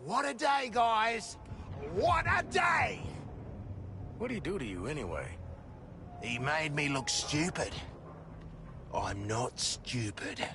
What a day, guys! What a day! What'd he do to you, anyway? He made me look stupid. I'm not stupid.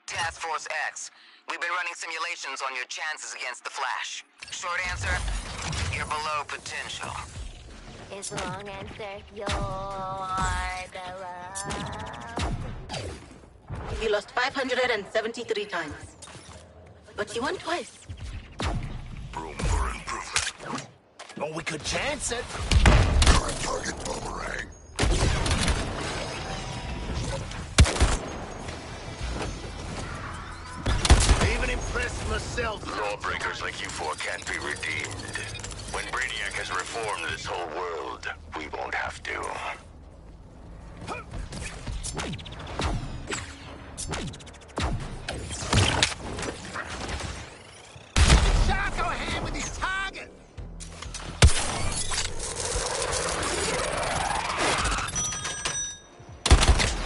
Task Force X. We've been running simulations on your chances against the Flash. Short answer, you're below potential. Is the long answer, you're below. You lost 573 times. But you won twice. Room for improvement. Or we could chance it. Current target boomerang. Even impressed myself. Lawbreakers like you four can't be redeemed. When Brainiac has reformed this whole world, we won't have to. Sharko hand with his target!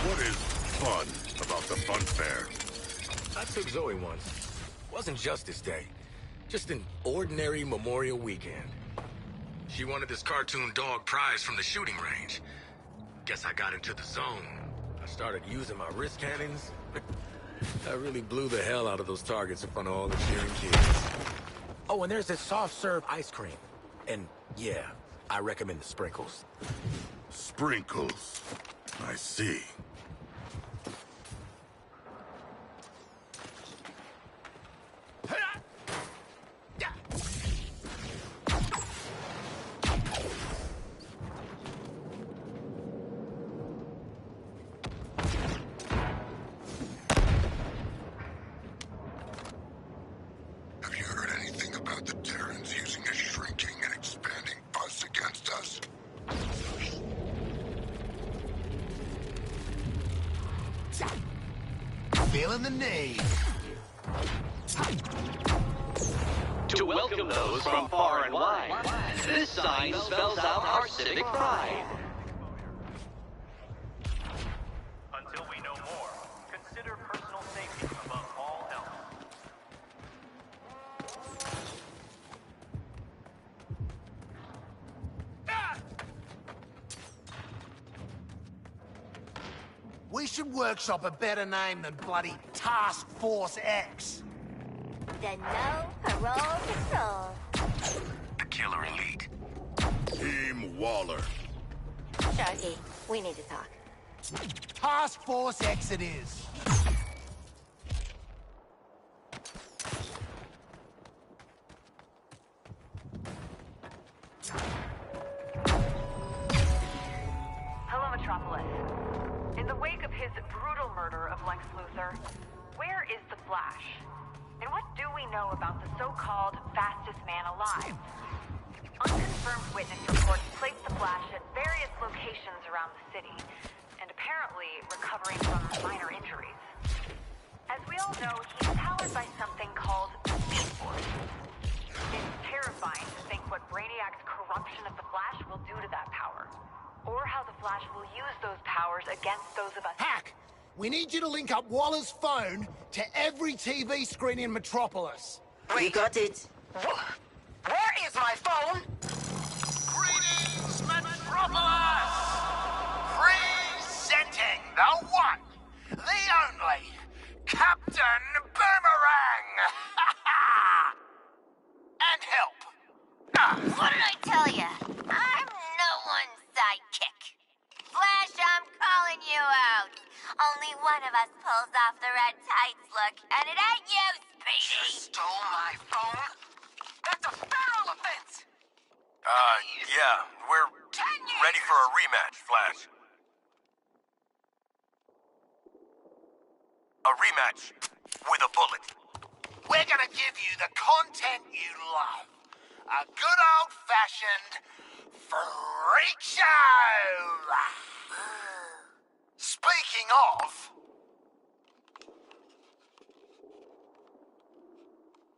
What is fun about the fun fair? I took Zoe once. Wasn't Justice Day. Just an ordinary Memorial weekend. She wanted this cartoon dog prize from the shooting range. Guess I got into the zone. I started using my wrist cannons. I really blew the hell out of those targets in front of all the cheering kids. Oh, and there's this soft serve ice cream. And yeah, I recommend the sprinkles. Sprinkles. I see. Have you heard anything about the Terrans using a shrinking and expanding buzz against us? Feeling the need. To welcome those from far and wide, this sign spells out our civic pride. Until we know more, consider personal safety above all else. We should workshop a better name than bloody Task Force X. The no parole patrol. The Killer Elite. Team Waller. Sharky, we need to talk. Task Force X it is. Hello, Metropolis. In the wake of his brutal murder of Lex Luthor, where is the Flash? And what do we know about the so-called fastest man alive? Unconfirmed witness reports place the Flash at various locations around the city, and apparently recovering from minor injuries. As we all know, he's powered by something called the Speed Force. It's terrifying to think what Brainiac's corruption of the Flash will do to that power. Or how the Flash will use those powers against those of us. Hack! We need you to link up Waller's phone to every TV screen in Metropolis. You got it. Where is my phone? Greetings, Metropolis! Presenting the one, the only, Captain Boomerang! And help! What did I tell you? I'm no one's sidekick. Flash, I'm calling you out. Only one of us pulls off the red tights look, and it ain't you, Speedy. Stole my phone? That's a federal offense! Yeah, we're 10 years! ready for a rematch, Flash. A rematch with a bullet. We're gonna give you the content you love. A good old-fashioned freak show! Speaking Speaking of...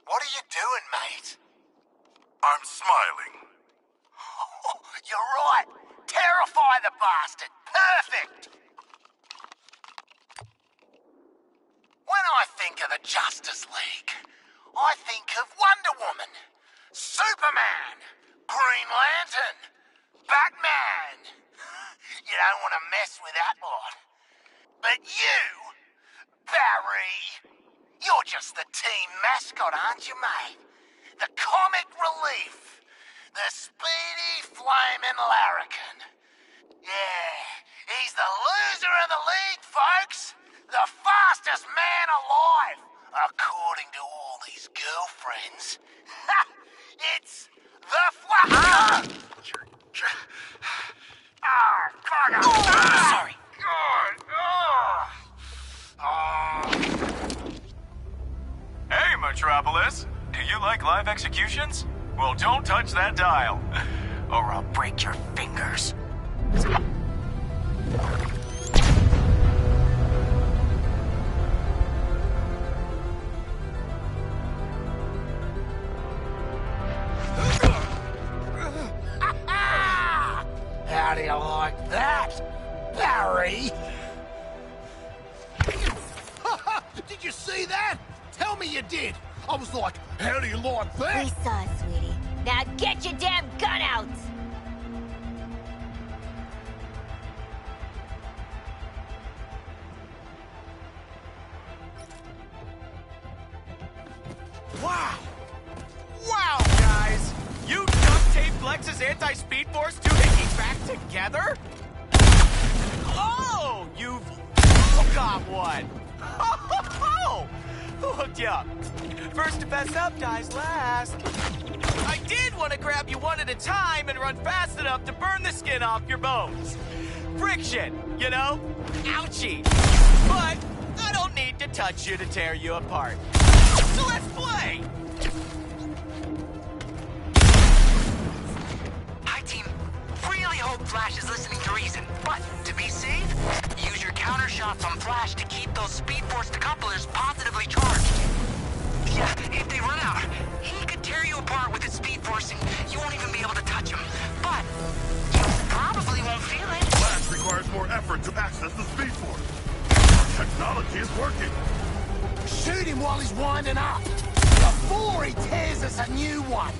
What are you doing, mate? I'm smiling. You're right. Terrify the bastard. Perfect. When I think of the Justice League, I think of Wonder Woman, Superman, Green Lantern, Batman. You don't want to mess with that lot. But you, Barry, you're just the team mascot, aren't you, mate? The comic relief. The speedy flaming larrikin. Yeah, he's the loser of the league, folks. The fastest man alive, according to all these girlfriends. It's the Flash. Sorry. Hey, Metropolis! Do you like live executions? Well, don't touch that dial, or I'll break your fingers. How do you like that, Barry? Did you see that? Tell me you did. I was like, how do you like that? We saw it, sweetie. Now get your damn gun out! Wow! Wow, guys! You duct taped Lex's anti-speed force 2 hickeys back together? Oh, you've all got one! Oh, who hooked you up? First to fess up dies last. I did want to grab you one at a time and run fast enough to burn the skin off your bones. Friction, you know? Ouchie. But I don't need to touch you to tear you apart. So let's play! Hi, team. Really hope Flash is listening to reason. But to be safe, use your counter shots on Flash to keep those Speed Force decouplers positively charged. Yeah, if they run out, he could tear you apart with his Speed Force and you won't even be able to touch him. But you probably won't feel it. Flash requires more effort to access the Speed Force. Technology is working. Shoot him while he's winding up, before he tears us a new one.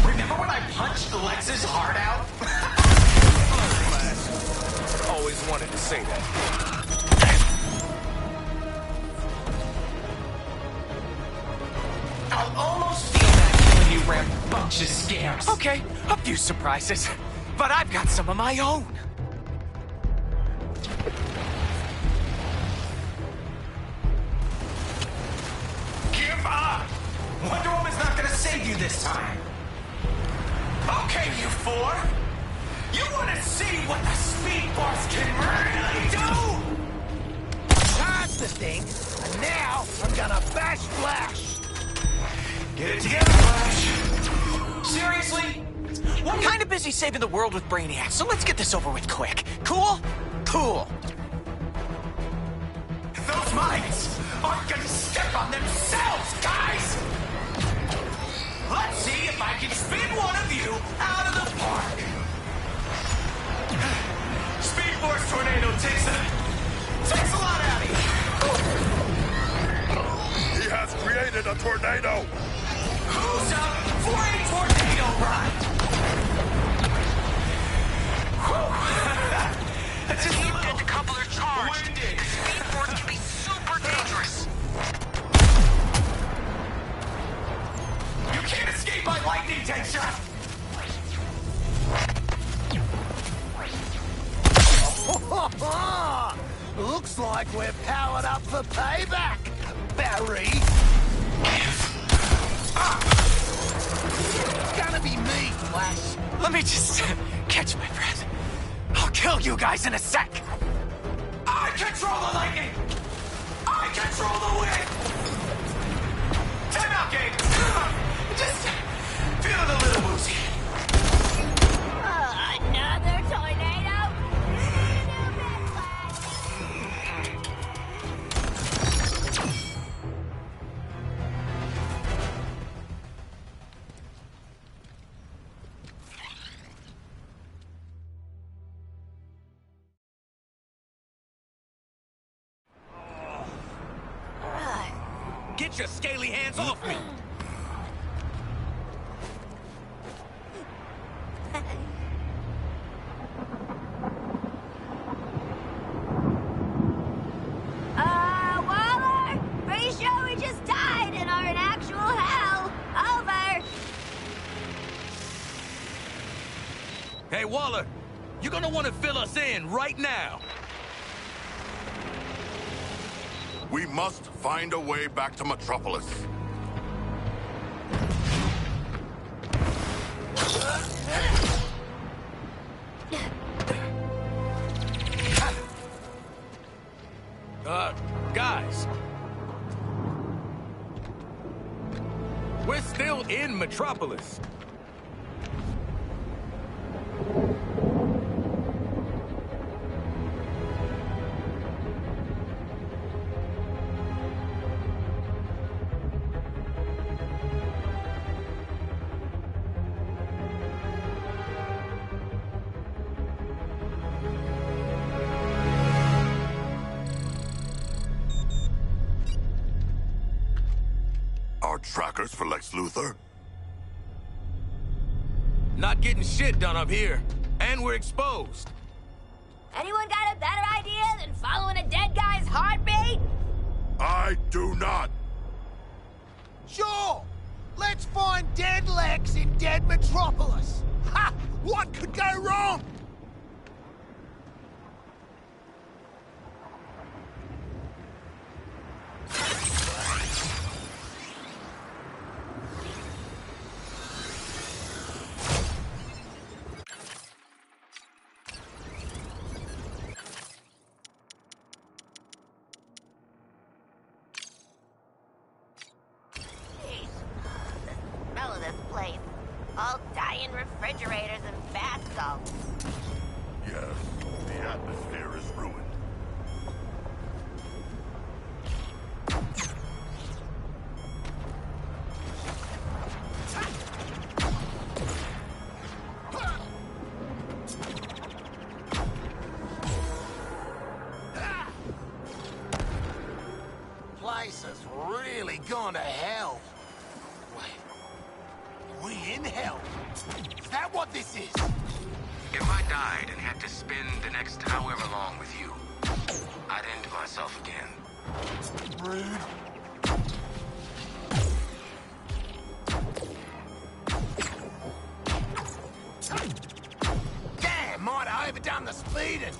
Remember when I punched Lex's heart out? Always wanted to say that. I'll almost feel that when you rambunctious scams. Okay, a few surprises. But I've got some of my own. Give up! Wonder Woman's not gonna save you this time. Okay, you four. You wanna see what the Speed Force can really do? Charge the thing, and now I'm gonna bash Flash. Get it together, Flash. Seriously? I'm kind of busy saving the world with Brainiac, so let's get this over with quick. Cool? Cool. Those mines aren't gonna step on themselves, guys! Let's see if I can spin one of you out of the park. Speed Force Tornado takes a lot out of you. He has created a tornado. Who's up for a tornado ride? Just Keep the decoupler charged. winded. Speed Force can be super dangerous. You can't escape my lightning tank shot. Looks like we're powered up for payback, Barry. It's gonna be me, Flash. Let me just catch my breath. I'll kill you guys in a sec. I control the lightning. I control the wind. Time out, game. Just feeling a little woozy. Another tornado? Get your scaly hands off me! Waller! Pretty sure we just died and are in actual hell. Over. Hey, Waller, you're gonna want to fill us in right now. We must find a way back to Metropolis. Guys. We're still in Metropolis. Our trackers for Lex Luthor? Not getting shit done up here. And we're exposed. Anyone got a better idea than following a dead guy's heartbeat? I do not. Sure! Let's find dead Lex in dead Metropolis! Ha! What could go wrong? Smell of this place. All dying refrigerators and bath salts. Yes, the atmosphere is ruined. Place has really gone to hell. Wait, we in hell? Is that what this is? If I died and had to spend the next however long with you, I'd end myself again. Rude. Damn, might have overdone the speeding.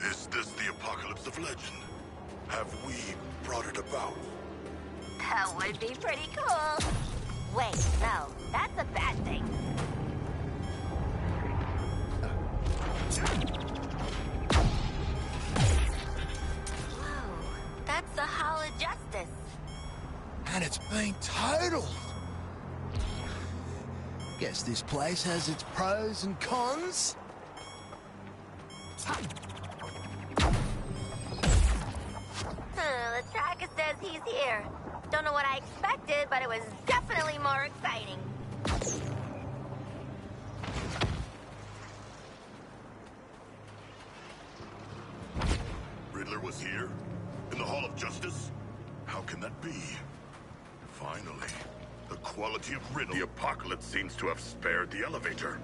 Is this the apocalypse of legend? Have we brought it about? That would be pretty cool. Wait, no, that's a bad thing. Whoa, that's the Hall of Justice. And it's been totaled. Guess this place has its pros and cons. The tracker says he's here. Don't know what I expected, but it was definitely more exciting. Riddler was here? In the Hall of Justice? How can that be? Finally, the quality of Riddler. The apocalypse seems to have spared the elevator.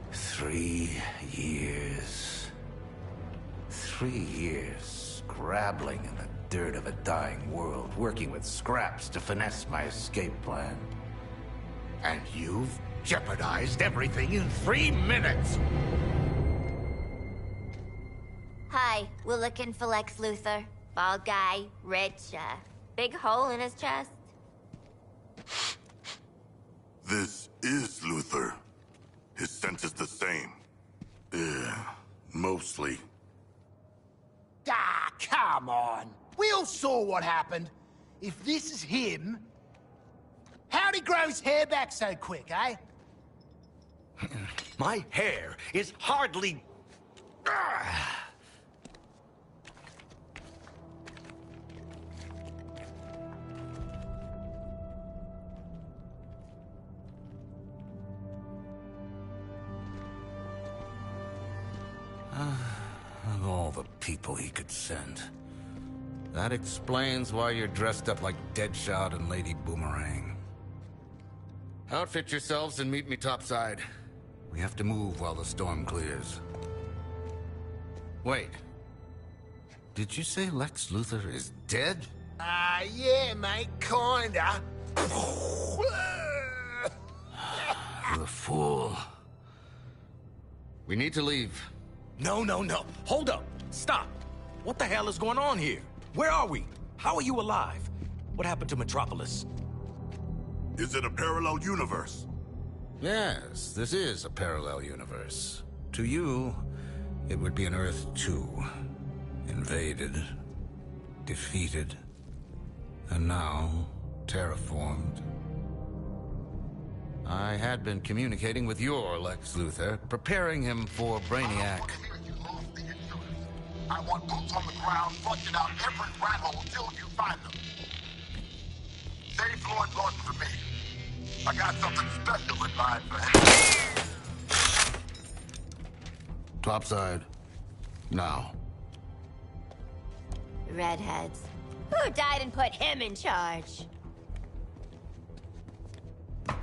Three years scrabbling in the dirt of a dying world, working with scraps to finesse my escape plan. And you've jeopardized everything in 3 minutes! Hi, we're looking for Lex Luthor. Bald guy, rich, big hole in his chest. This is Luthor. His scent is the same. Mostly. Ah, come on. We all saw what happened. If this is him... How'd he grow his hair back so quick, eh? My hair is hardly... Of all the people he could send. That explains why you're dressed up like Deadshot and Lady Boomerang. Outfit yourselves and meet me topside. We have to move while the storm clears. Wait. Did you say Lex Luthor is dead? Yeah, mate, kinda. The fool. We need to leave. No. Hold up. Stop. What the hell is going on here? Where are we? How are you alive? What happened to Metropolis? Is it a parallel universe? Yes, this is a parallel universe. To you, it would be an Earth 2. Invaded, defeated, and now terraformed. I had been communicating with your Lex Luthor, preparing him for Brainiac. I want boots on the ground, flushing out every rat hole till you find them. Save Floyd Gordon for me. I got something special in mind for him. Topside. Now. Redheads. Who died and put him in charge?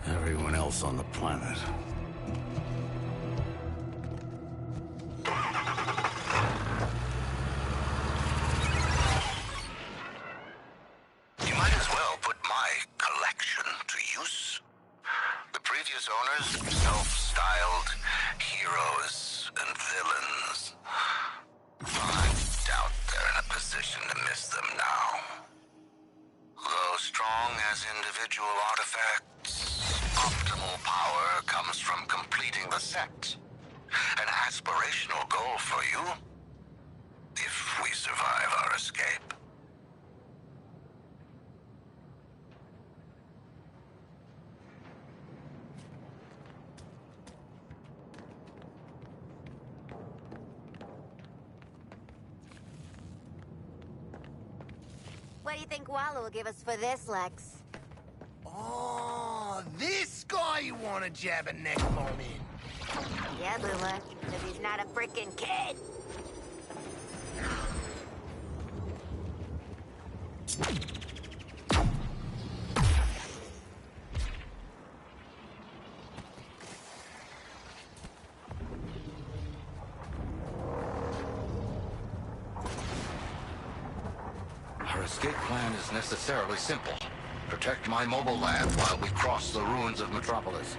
Everyone else on the planet. You might as well put my collection to use. The previous owners, self-styled heroes and villains. I doubt they're in a position to miss them now. Though strong as individual artifacts, optimal power comes from completing the set. An aspirational goal for you, if we survive our escape. What do you think Waller will give us for this, Lex? Oh, this guy you want to jab a neck bomb in. Yeah, Boomer, because he's not a freaking kid. Our escape plan is necessarily simple. Protect my mobile lab while we cross the ruins of Metropolis.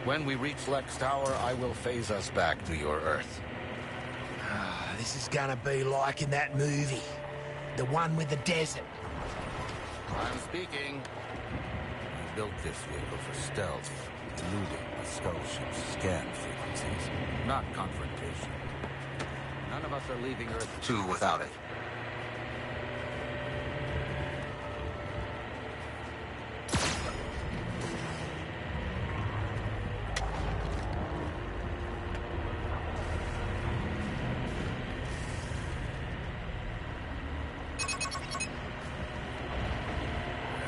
When we reach Lex Tower, I will phase us back to your Earth. This is gonna be like in that movie. The one with the desert. I'm speaking. I built this vehicle for stealth, eluding the Skull ship's scan frequencies, not confrontation. None of us are leaving Earth 2 without it.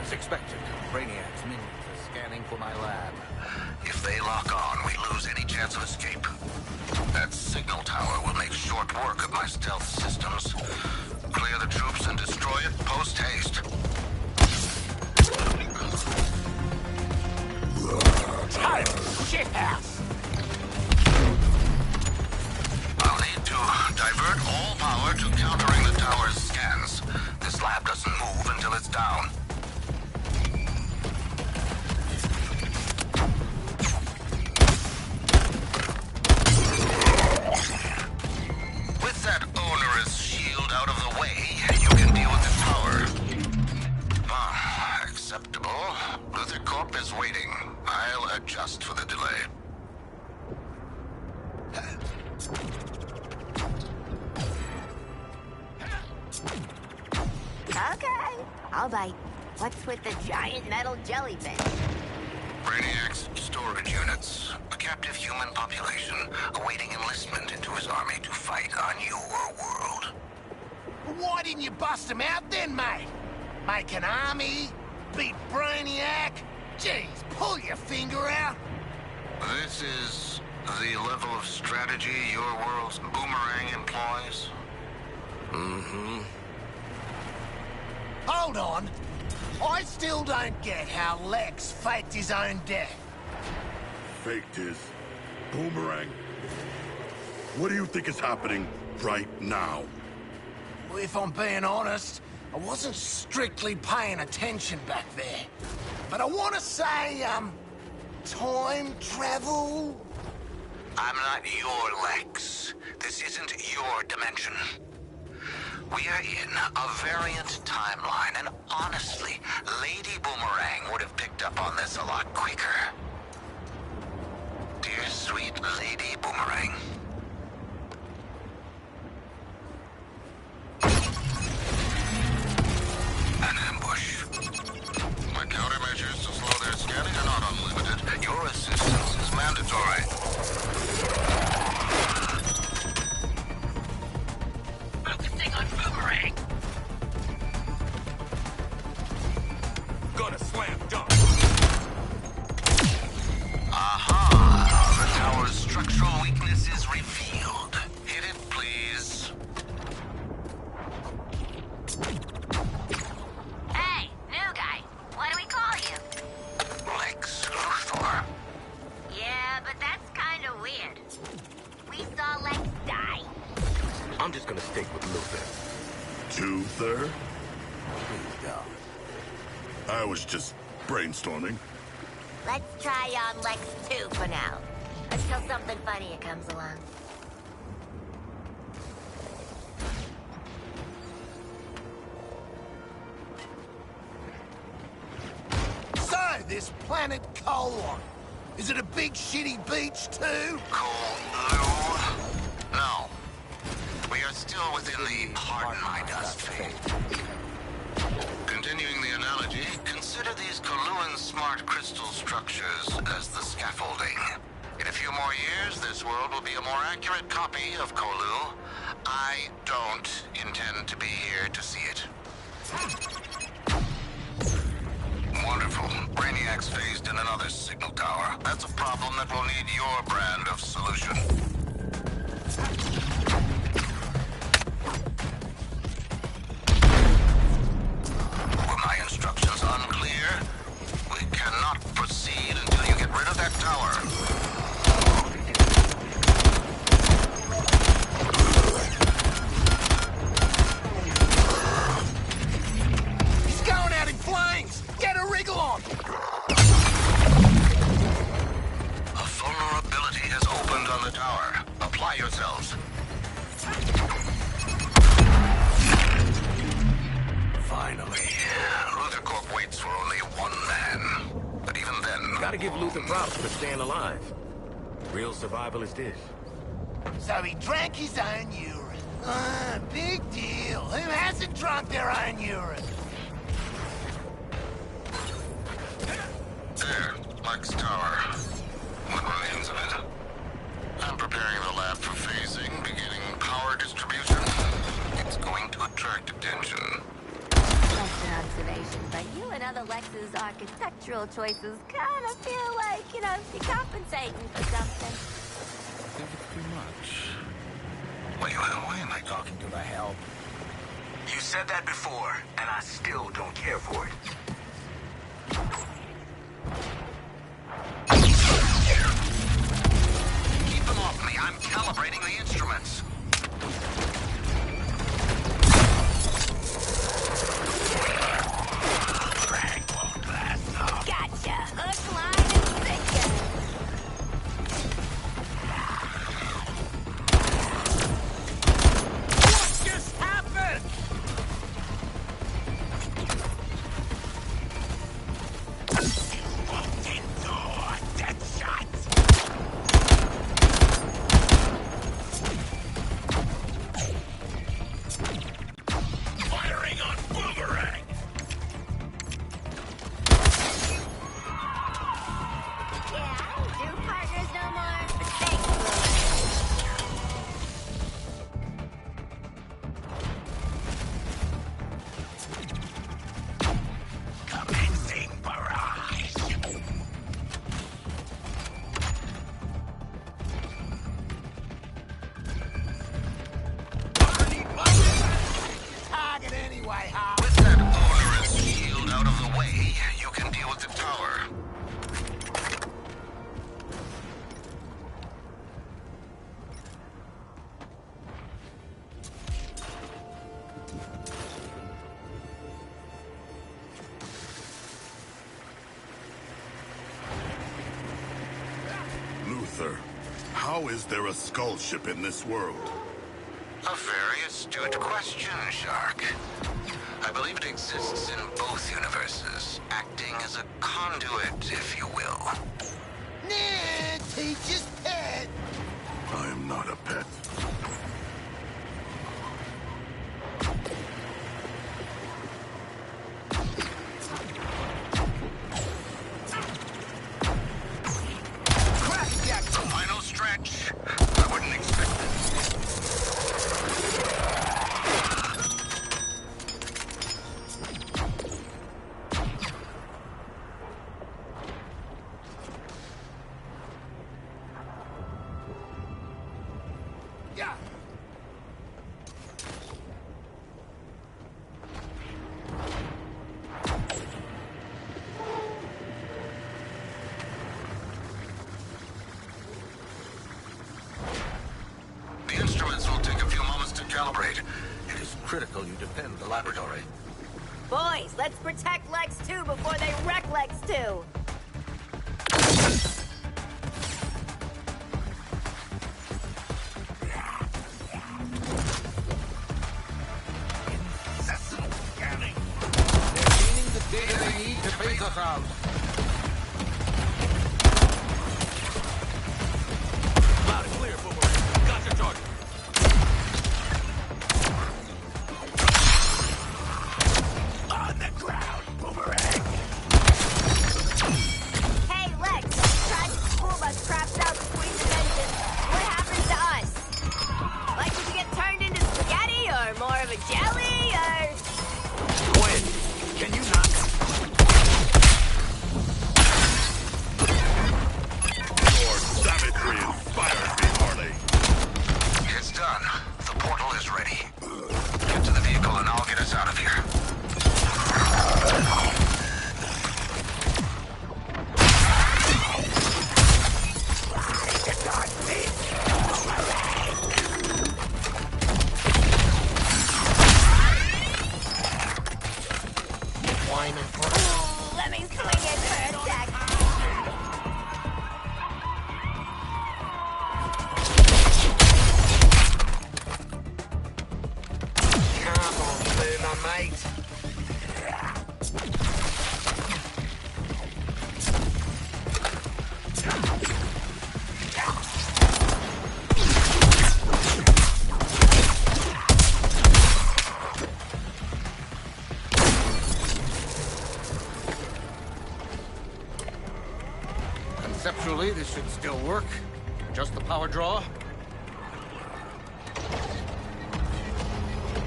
As expected, Brainiac's minions are scanning for my lab. If they lock on, we lose any chance of escape. That signal tower will make short work of my stealth systems. Clear the troops and destroy it post-haste. Time! Shithouse! I'll need to divert all power to countering the tower's scans. This lab doesn't move until it's down. waiting. I'll adjust for the delay. Okay, I'll bite. What's with the giant metal jellyfish? Brainiac's storage units. A captive human population awaiting enlistment into his army to fight on your world. Why didn't you bust him out then, mate? Make an army? Beat Brainiac? Jeez, pull your finger out. This is the level of strategy your world's Boomerang employs? Mm-hmm. Hold on. I still don't get how Lex faked his own death. Faked his Boomerang? What do you think is happening right now? If I'm being honest, I wasn't strictly paying attention back there. But I want to say, time travel? I'm not your Lex. This isn't your dimension. We are in a variant timeline, and honestly, Lady Boomerang would have picked up on this a lot quicker. Dear sweet Lady Boomerang. An ambush. My countermeasures to slow their scanning are not unlimited. Your assistance is mandatory. Focusing on Boomerang. Gonna slam dunk. Aha! The tower's structural weakness is revealed. Hit it, please. Hey, new guy. What do we call you? Lex Luthor. Yeah, but that's kind of weird. We saw Lex die. I'm just gonna stick with Luther. Two-third? I was just brainstorming. Let's try on Lex 2 for now. Until something funnier comes along. So, this planet Colon. Is it a big shitty beach too? No. We are still within the pardon my dust phase. Continuing the analogy, consider these Coluan smart crystal structures as the scaffolding. In a few more years, this world will be a more accurate copy of Colu. I don't intend to be here to see it. Wonderful. Brainiac's phased in another signal tower. That's a problem that will need your brand of solution. Were my instructions unclear? We cannot proceed until you get rid of that tower. He's going out in flames! Get a wriggle on! A vulnerability has opened on the tower. Apply yourselves. Finally. Luther Corp waits for only one man. But even then... Gotta give Luther props for staying alive. Real survival is this. So he drank his own urine. Big deal. Who hasn't drunk their own urine? There, Lex Tower. What remains of it? I'm preparing the lab for phasing, beginning power distribution. It's going to attract attention. That's an observation, but you and other Lex's architectural choices kind of feel like, you're compensating for something. I think it's too much. Why am I talking to the help? You said that before, and I still don't care for it. Keep them off me. I'm calibrating the instruments. Gotcha. Hook, line, and sinker. What just happened? Luther, how is there a skull ship in this world? A very astute question, Shark. I believe it exists in both universes, acting as a conduit, if you will. Nah, teacher's pet. I am not a pet. The final stretch. I wouldn't expect it. The instruments will take a few moments to calibrate. It is critical you defend the laboratory. Boys, let's protect Lex 2 before they wreck Lex 2. Incessant scanning. They're gaining the data they need to phase us out. Loud and clear, Boomerang. Got your target. On the ground, Boomerang. Hey, Lex, tragic school bus craps out between dimensions. What happens to us? Like, did you get turned into spaghetti, or more of a jelly, or... Gwen, can you not? Your savagery inspires me, Harley. It's done. The portal is ready. Get to the vehicle and I'll get us out of here. Ooh, let me swing it for a sec. Come on, Boomer, mate. Conceptually, this should still work. Just the power draw.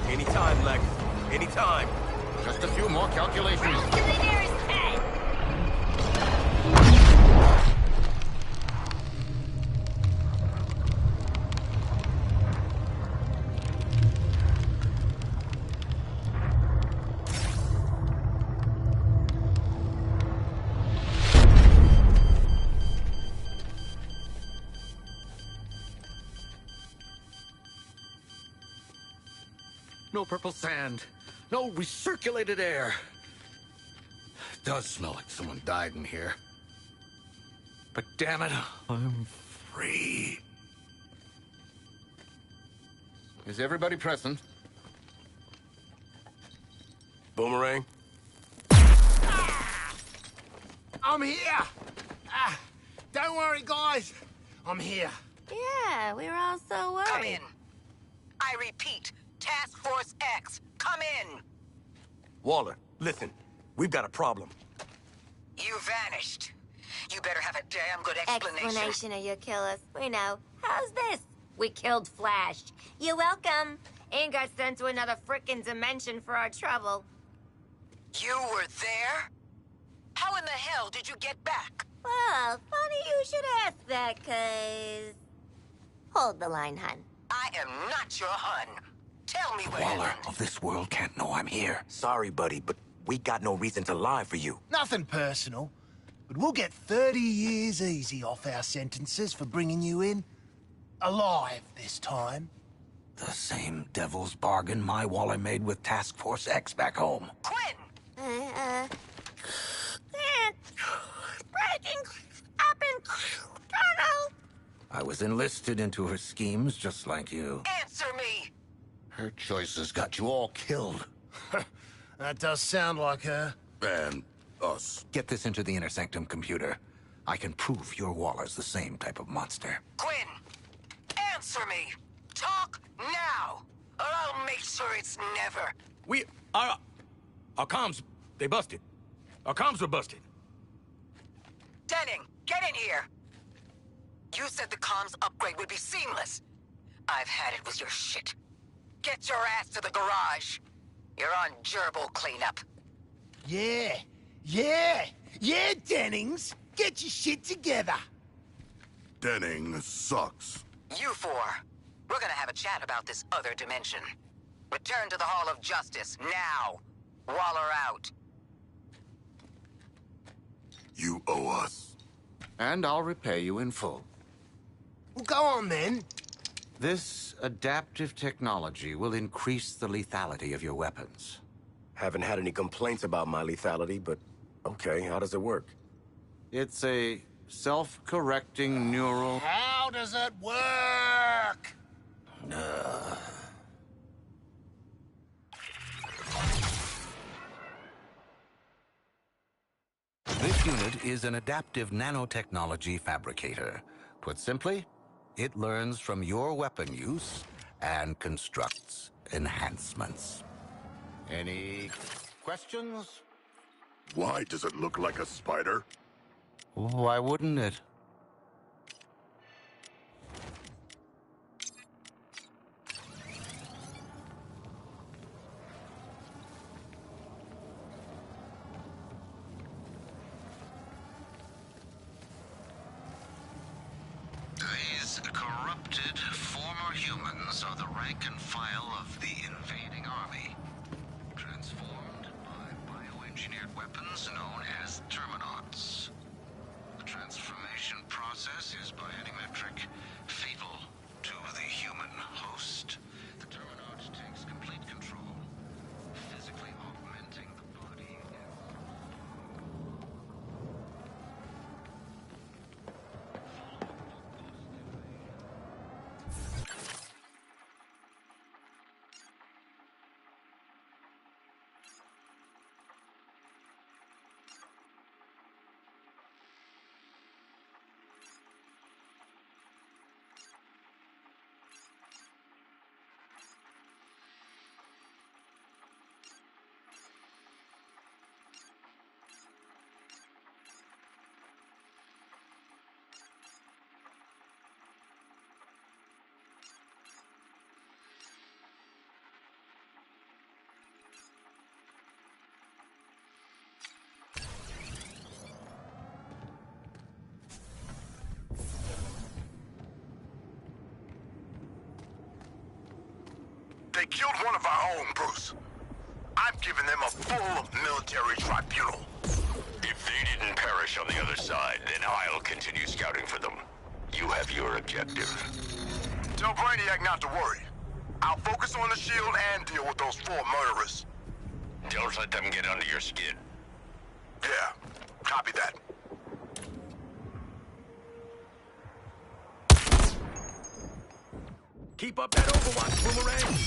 Anytime, Lex. Anytime. Just a few more calculations. To the nearest 10. No purple sand. No recirculated air. It does smell like someone died in here. But damn it, I'm free. Is everybody present? Boomerang? I'm here. Don't worry, guys. I'm here. Yeah, we were all so worried. Come in. I repeat, Task Force X, come in. Waller, listen. We've got a problem. You vanished. You better have a damn good explanation. Or you kill us. We know. How's this? We killed Flash. You're welcome. And got sent to another frickin' dimension for our trouble. You were there? How in the hell did you get back? Well, funny you should ask that, cause... Hold the line, hun. I am not your hun. Tell me what Waller happened. of this world can't know I'm here. Sorry, buddy, but we got no reason to lie for you. Nothing personal, but we'll get 30 years easy off our sentences for bringing you in. Alive this time. The same devil's bargain my Waller made with Task Force X back home. Quinn! Breaking up in tunnel. I was enlisted into her schemes just like you. Answer me! Her choices got you all killed. That does sound like her. And us. Get this into the Inner Sanctum computer. I can prove your Waller's the same type of monster. Quinn! Answer me! Talk now! Or I'll make sure it's never. Our comms, they busted. Our comms were busted. Denning, get in here! You said the comms upgrade would be seamless. I've had it with your shit. Get your ass to the garage. You're on gerbil cleanup. Yeah, Dennings. Get your shit together. Denning sucks. You four, we're gonna have a chat about this other dimension. Return to the Hall of Justice, now. Waller out. You owe us. And I'll repay you in full. Well, go on then. This adaptive technology will increase the lethality of your weapons. Haven't had any complaints about my lethality, but okay, how does it work? It's a self-correcting neural... How does it work? This unit is an adaptive nanotechnology fabricator. Put simply, it learns from your weapon use and constructs enhancements. Any questions? Why does it look like a spider? Why wouldn't it? These corrupted former humans are the rank and file of the invading army. Transformed by bioengineered weapons known as Terminauts. The transformation process is biometric, fatal to the human host. The Terminaut takes complete control, physically augmenting the body. They killed one of our own, Bruce. I'm giving them a full military tribunal. If they didn't perish on the other side, then I'll continue scouting for them. You have your objective. Tell Brainiac not to worry. I'll focus on the shield and deal with those 4 murderers. Don't let them get under your skin. Yeah, copy that. Keep up that Overwatch, Boomerang!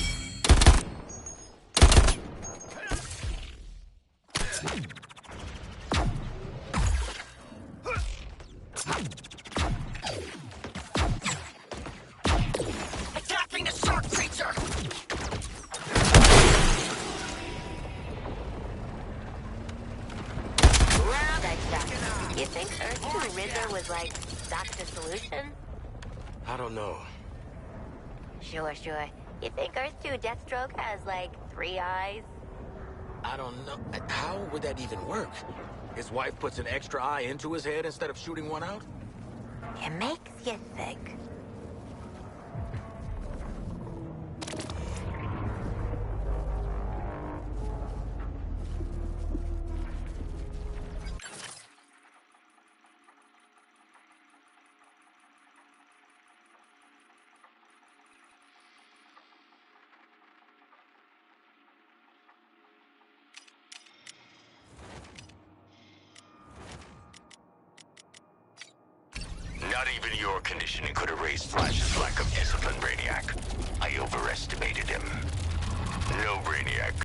Attacking the shark creature! You think Earth 2 Riddler was like Dr. Solution? I don't know. Sure. You think Earth 2 Deathstroke has like 3 eyes? I don't know. How would that even work? His wife puts an extra eye into his head instead of shooting one out? It makes you think. Not even your conditioning could erase Flash's lack of discipline, Brainiac. I overestimated him. No Brainiac